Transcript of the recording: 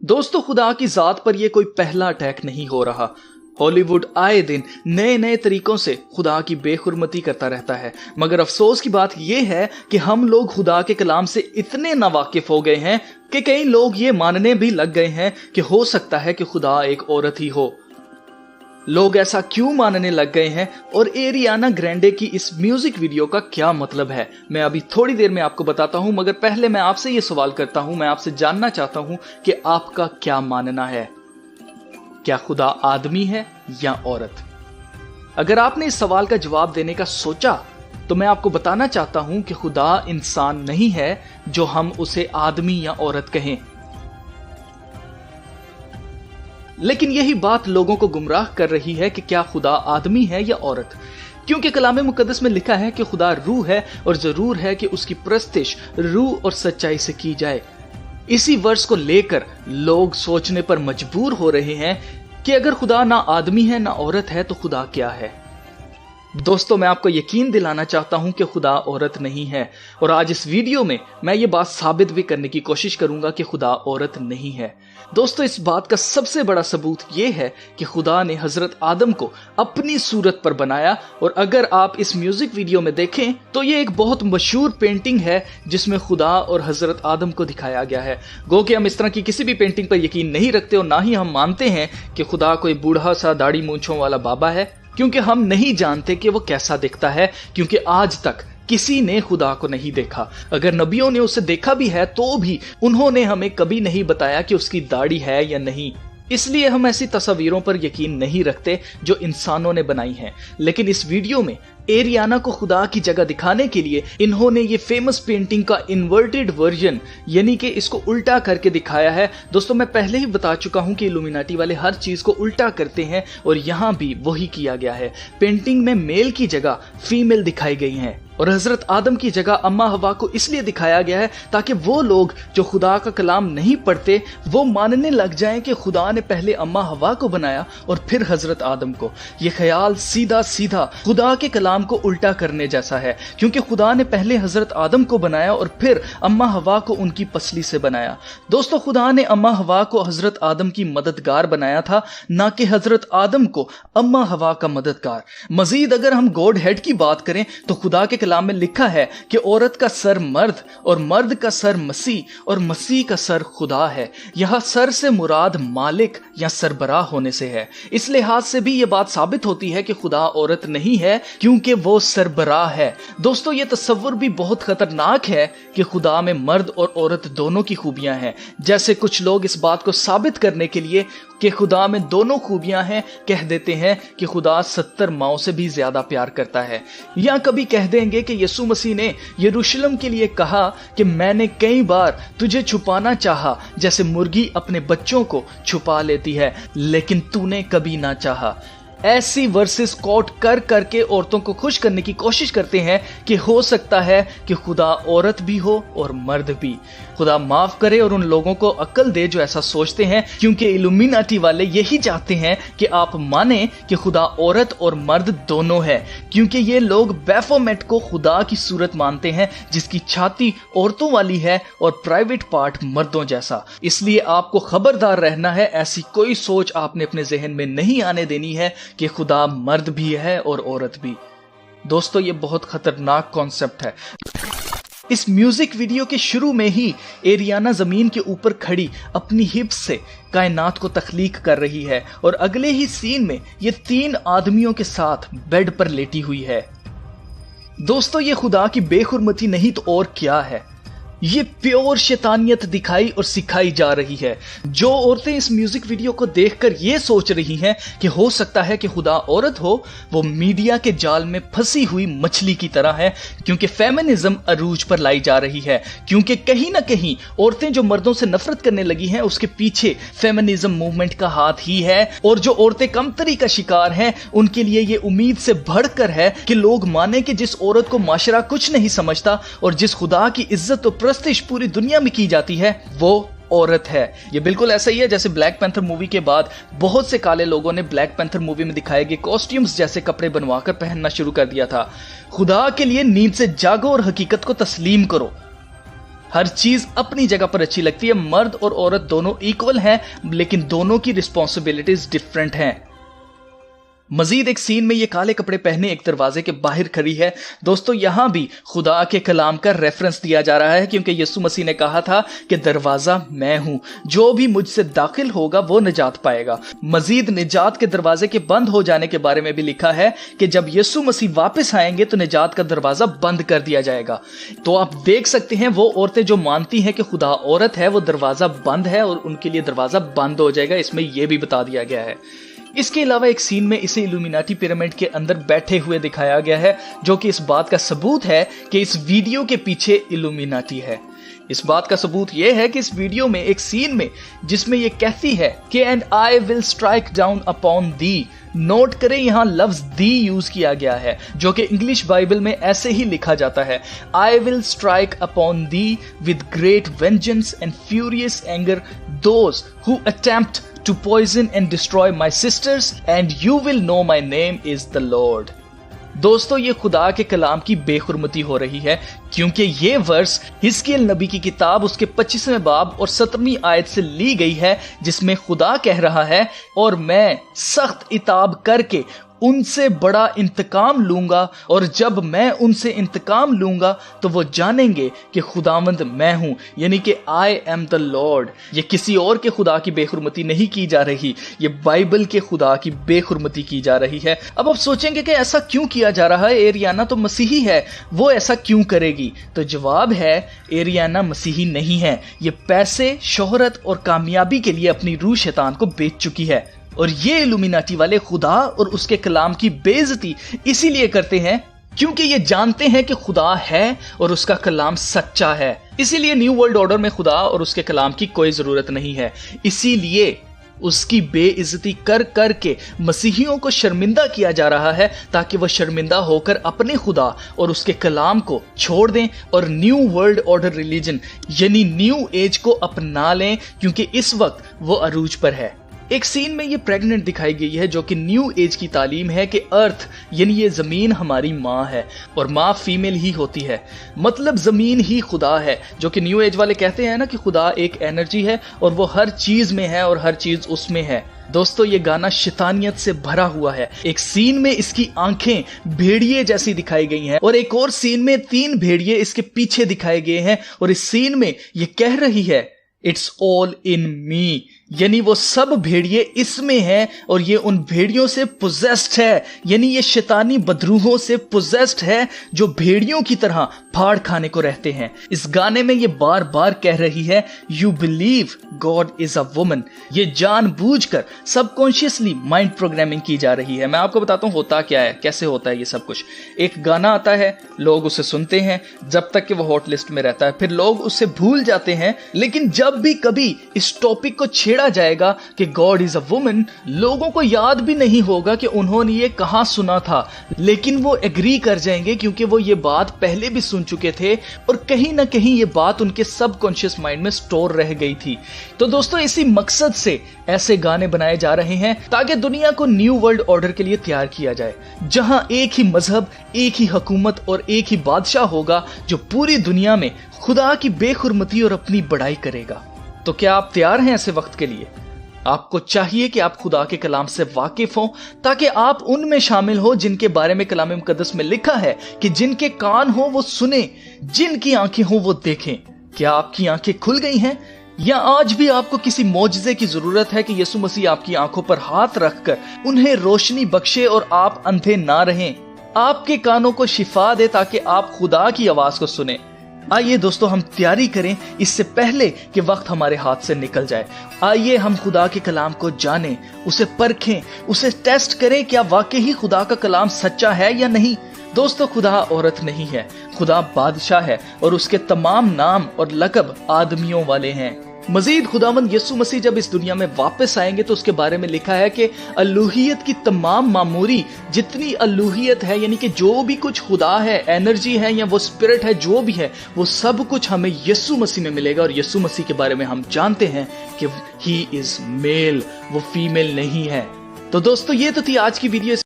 दोस्तों, खुदा की जात पर यह कोई पहला अटैक नहीं हो रहा। हॉलीवुड आए दिन नए नए तरीकों से खुदा की बेहुरमती करता रहता है, मगर अफसोस की बात यह है कि हम लोग खुदा के कलाम से इतने नावाकिफ हो गए हैं कि कई लोग ये मानने भी लग गए हैं कि हो सकता है कि खुदा एक औरत ही हो। लोग ऐसा क्यों मानने लग गए हैं और एरियाना ग्रैंडे की इस म्यूजिक वीडियो का क्या मतलब है, मैं अभी थोड़ी देर में आपको बताता हूं। मगर पहले मैं आपसे ये सवाल करता हूं, मैं आपसे जानना चाहता हूं कि आपका क्या मानना है। क्या खुदा आदमी है या औरत? अगर आपने इस सवाल का जवाब देने का सोचा तो मैं आपको बताना चाहता हूं कि खुदा इंसान नहीं है जो हम उसे आदमी या औरत कहें। लेकिन यही बात लोगों को गुमराह कर रही है कि क्या खुदा आदमी है या औरत, क्योंकि कलाम मुकद्दस में लिखा है कि खुदा रूह है और जरूर है कि उसकी परस्तिश रूह और सच्चाई से की जाए। इसी वर्ष को लेकर लोग सोचने पर मजबूर हो रहे हैं कि अगर खुदा ना आदमी है ना औरत है तो खुदा क्या है। दोस्तों, मैं आपको यकीन दिलाना चाहता हूं कि खुदा औरत नहीं है, और आज इस वीडियो में मैं ये बात साबित भी करने की कोशिश करूंगा कि खुदा औरत नहीं है। दोस्तों, इस बात का सबसे बड़ा सबूत ये है कि खुदा ने हजरत आदम को अपनी सूरत पर बनाया, और अगर आप इस म्यूजिक वीडियो में देखें तो ये एक बहुत मशहूर पेंटिंग है जिसमें खुदा और हजरत आदम को दिखाया गया है। गो कि हम इस तरह की किसी भी पेंटिंग पर यकीन नहीं रखते और ना ही हम मानते हैं कि खुदा कोई बूढ़ा सा दाढ़ी मूंछों वाला बाबा है, क्योंकि हम नहीं जानते कि वो कैसा दिखता है, क्योंकि आज तक किसी ने खुदा को नहीं देखा। अगर नबियों ने उसे देखा भी है तो भी उन्होंने हमें कभी नहीं बताया कि उसकी दाढ़ी है या नहीं। इसलिए हम ऐसी तस्वीरों पर यकीन नहीं रखते जो इंसानों ने बनाई हैं। लेकिन इस वीडियो में एरियाना को खुदा की जगह दिखाने के लिए इन्होंने ये फेमस पेंटिंग का इन्वर्टेड वर्जन, यानी कि इसको उल्टा करके दिखाया है। दोस्तों, मैं पहले ही बता चुका हूं कि इल्यूमिनाटी वाले हर चीज को उल्टा करते हैं, और यहां भी वही किया गया है। पेंटिंग में मेल की जगह फीमेल दिखाई गई हैं और हजरत आदम की जगह अम्मा हवा को इसलिए दिखाया गया है ताकि वो लोग जो खुदा का कलाम नहीं पढ़ते वो मानने लग जाएं कि खुदा ने पहले अम्मा हवा को बनाया और फिर हजरत आदम को। ये ख्याल सीधा सीधा खुदा के कलाम को उल्टा करने जैसा है, क्योंकि खुदा ने पहले हजरत आदम को बनाया और फिर अम्मा हवा को उनकी पसली से बनाया। दोस्तों, खुदा ने अम्मा हवा को हजरत आदम की मददगार बनाया था, ना कि हजरत आदम को अम्मा हवा का मददगार। मजीद अगर हम गॉड हेड की बात करें तो खुदा के कलाम में लिखा है कि औरत का सर मर्द और मर्द का सर मसीह और मसीह का सर खुदा है। यह सर से मुराद मालिक या सरबराह होने से है। इस लिहाज से भी यह बात साबित होती है कि खुदा औरत नहीं है, क्योंकि वो सरबराह है। दोस्तों, यह तस्वर भी बहुत खतरनाक है कि खुदा में मर्द और औरत दोनों की खूबियां हैं। जैसे कुछ लोग इस बात को साबित करने के लिए कि खुदा में दोनों खूबियां हैं कह देते हैं कि खुदा 70 माओं से भी ज्यादा प्यार करता है, या कभी कह देंगे कि यीशु मसीह ने यरूशलेम के लिए कहा कि मैंने कई बार तुझे छुपाना चाहा जैसे मुर्गी अपने बच्चों को छुपा लेती है, लेकिन तूने कभी ना चाहा। ऐसी वर्सेस कोट कर करके औरतों को खुश करने की कोशिश करते हैं कि हो सकता है कि खुदा औरत भी हो और मर्द भी। खुदा माफ करे और उन लोगों को अक्ल दे जो ऐसा सोचते हैं, क्योंकि इल्यूमिनाटी वाले यही चाहते हैं कि आप माने कि खुदा औरत और मर्द दोनों है, क्योंकि ये लोग बैफोमेट को खुदा की सूरत मानते हैं जिसकी छाती औरतों वाली है और प्राइवेट पार्ट मर्दों जैसा। इसलिए आपको खबरदार रहना है, ऐसी कोई सोच आपने अपने जहन में नहीं आने देनी है कि खुदा मर्द भी है और औरत भी। दोस्तों, ये बहुत खतरनाक कॉन्सेप्ट है। इस म्यूजिक वीडियो के शुरू में ही एरियाना जमीन के ऊपर खड़ी अपनी हिप्स से कायनात को तख्लीक कर रही है, और अगले ही सीन में ये 3 आदमियों के साथ बेड पर लेटी हुई है। दोस्तों, ये खुदा की बेहुरमती नहीं तो और क्या है। ये प्योर शैतानियत दिखाई और सिखाई जा रही है। जो औरतें इस म्यूजिक वीडियो को देखकर ये सोच रही हैं कि हो सकता है कि खुदा औरत हो, वो मीडिया के जाल में फंसी हुई मछली की तरह है, क्योंकि फेमिनिज्म अरूज पर लाई जा रही है। क्योंकि कहीं ना कहीं औरतें जो मर्दों से नफरत करने लगी हैं उसके पीछे फेमिनिज्म मूवमेंट का हाथ ही है, और जो औरतें कमतरी का शिकार हैं उनके लिए ये उम्मीद से बढ़कर है कि लोग माने कि जिस औरत को माशरा कुछ नहीं समझता और जिस खुदा की इज्जत और पूरी दुनिया में की जाती है वो औरत है। ये बिल्कुल ऐसा ही है जैसे ब्लैक पैंथर मूवी के बाद बहुत से काले लोगों ने ब्लैक पैंथर मूवी में दिखाए गए कॉस्ट्यूम्स जैसे कपड़े बनवाकर पहनना शुरू कर दिया था। खुदा के लिए नींद से जागो और हकीकत को तस्लीम करो। हर चीज अपनी जगह पर अच्छी लगती है। मर्द और औरत दोनों इक्वल हैं, लेकिन दोनों की रिस्पॉन्सिबिलिटीज डिफरेंट हैं। मजीद एक सीन में ये काले कपड़े पहने एक दरवाजे के बाहर खड़ी है। दोस्तों यहां भी खुदा के कलाम का रेफरेंस दिया जा रहा है, क्योंकि यीशु मसीह ने कहा था कि दरवाजा मैं हूं, जो भी मुझसे दाखिल होगा वो निजात पाएगा। मजीद निजात के दरवाजे के बंद हो जाने के बारे में भी लिखा है कि जब यीशु मसीह वापस आएंगे तो निजात का दरवाजा बंद कर दिया जाएगा। तो आप देख सकते हैं वो औरतें जो मानती हैं कि खुदा औरत है, वो दरवाजा बंद है और उनके लिए दरवाजा बंद हो जाएगा, इसमें यह भी बता दिया गया है। इसके अलावा एक सीन में इसे इल्यूमिनाटी पिरामिड के अंदर बैठे हुए दिखाया गया है, जो कि इस बात का सबूत है कि इस वीडियो के पीछे इल्यूमिनाटी है। इस बात का सबूत यह है कि इस वीडियो में एक सीन में जिसमें यह कहती है कि and I will strike down upon the, note करें यहां लफ्ज दी यूज किया गया है, जो कि इंग्लिश बाइबल में ऐसे ही लिखा जाता है, I will strike upon the with great vengeance and furious anger those who attempt to poison and destroy my sisters and you will know my name is the Lord। दोस्तों ये खुदा के कलाम की बेहुरमती हो रही है, क्योंकि ये वर्स हिजकिय्याह नबी की किताब उसके 25वें बाब और 17वीं आयत से ली गई है, जिसमें खुदा कह रहा है, और मैं सख्त इताब करके उनसे बड़ा इंतकाम लूंगा, और जब मैं उनसे इंतकाम लूंगा तो वो जानेंगे कि खुदावंद मैं हूं, यानी कि आई एम द लॉर्ड। ये किसी और के खुदा की बेहुरमती नहीं की जा रही, ये बाइबल के खुदा की बेहुरमती की जा रही है। अब आप सोचेंगे कि ऐसा क्यों किया जा रहा है, एरियाना तो मसीही है, वो ऐसा क्यों करेगी? तो जवाब है, एरियाना मसीही नहीं है, ये पैसे, शोहरत और कामयाबी के लिए अपनी रूह शैतान को बेच चुकी है। और ये इल्यूमिनाटी वाले खुदा और उसके कलाम की बेइज्जती इसीलिए करते हैं क्योंकि ये जानते हैं कि खुदा है और उसका कलाम सच्चा है। इसीलिए न्यू वर्ल्ड ऑर्डर में खुदा और उसके कलाम की कोई जरूरत नहीं है। इसीलिए उसकी बेइज्जती कर कर के मसीहियों को शर्मिंदा किया जा रहा है, ताकि वह शर्मिंदा होकर अपने खुदा और उसके कलाम को छोड़ दें और न्यू वर्ल्ड ऑर्डर रिलीजन यानी न्यू एज को अपना लें, क्योंकि इस वक्त वो अरूज पर है। एक सीन में ये प्रेग्नेंट दिखाई गई है, जो कि न्यू एज की तालीम है कि अर्थ यानी ये जमीन हमारी माँ है और माँ फीमेल ही होती है, मतलब जमीन ही खुदा है। जो कि न्यू एज वाले कहते हैं ना कि खुदा एक एनर्जी है और वो हर चीज में है और हर चीज उसमें है। दोस्तों ये गाना शैतानियत से भरा हुआ है। एक सीन में इसकी आंखें भेड़िए जैसी दिखाई गई हैं और एक और सीन में 3 भेड़िए इसके पीछे दिखाए गए हैं, और इस सीन में ये कह रही है इट्स ऑल इन मी, यानी वो सब भेड़िए इसमें हैं और ये उन भेड़ियों से पोजेस्ड है, यानी ये शैतानी बदरूहों से पोजेस्ड है जो भेड़ियों की तरह फाड़ खाने को रहते हैं। इस गाने में ये बार बार कह रही है you believe God is a woman. ये जानबूझकर सबकॉन्शियसली माइंड प्रोग्रामिंग की जा रही है। मैं आपको बताता हूँ होता क्या है, कैसे होता है ये सब कुछ। एक गाना आता है, लोग उसे सुनते हैं जब तक कि वो हॉट लिस्ट में रहता है, फिर लोग उसे भूल जाते हैं, लेकिन जब भी कभी इस टॉपिक को छेड़ा जाएगा कि गॉड इज अ वुमन, लोगों को याद भी नहीं होगा कि उन्होंने ये कहां सुना था, लेकिन वो एग्री कर जाएंगे क्योंकि वो ये बात पहले भी सुन चुके थे और कहीं ना कहीं ये बात उनके सबकॉन्शियस माइंड में स्टोर रह गई थी। तो दोस्तों इसी मकसद से ऐसे गाने बनाए जा रहे हैं ताकि दुनिया को न्यू वर्ल्ड ऑर्डर के लिए तैयार किया जाए, जहां एक ही मजहब, एक ही हुकूमत और एक ही बादशाह होगा जो पूरी दुनिया में खुदा की बेखुरमती और अपनी बड़ाई करेगा। तो क्या आप तैयार हैं ऐसे वक्त के लिए? आपको चाहिए कि आप खुदा के कलाम से वाकिफ हों ताकि आप उनमें शामिल हो जिनके बारे में कलाम मुकद्दस में लिखा है कि जिनके कान हो वो सुने, जिनकी आंखें हो वो देखें। क्या आपकी आंखें खुल गई हैं, या आज भी आपको किसी मौजज़े की जरूरत है कि यीशु मसीह आपकी आंखों पर हाथ रखकर उन्हें रोशनी बख्शे और आप अंधे ना रहें, आपके कानों को शिफा दे ताकि आप खुदा की आवाज को सुने। आइए दोस्तों हम तैयारी करें इससे पहले कि वक्त हमारे हाथ से निकल जाए। आइए हम खुदा के कलाम को जानें, उसे परखें, उसे टेस्ट करें क्या वाकई ही खुदा का कलाम सच्चा है या नहीं। दोस्तों खुदा औरत नहीं है, खुदा बादशाह है और उसके तमाम नाम और लक़ब आदमियों वाले हैं। मजीद खुदावंद यीशु मसीह जब इस दुनिया में वापस आएंगे तो उसके बारे में लिखा है कि अलूहियत की तमाम मामूरी जितनी अलूहियत है, यानी कि जो भी कुछ खुदा है, एनर्जी है या वो स्पिरिट है, जो भी है वो सब कुछ हमें यीशु मसीह में मिलेगा। और यीशु मसीह के बारे में हम जानते हैं कि ही इज मेल, वो फीमेल नहीं है। तो दोस्तों ये तो थी आज की वीडियो। इस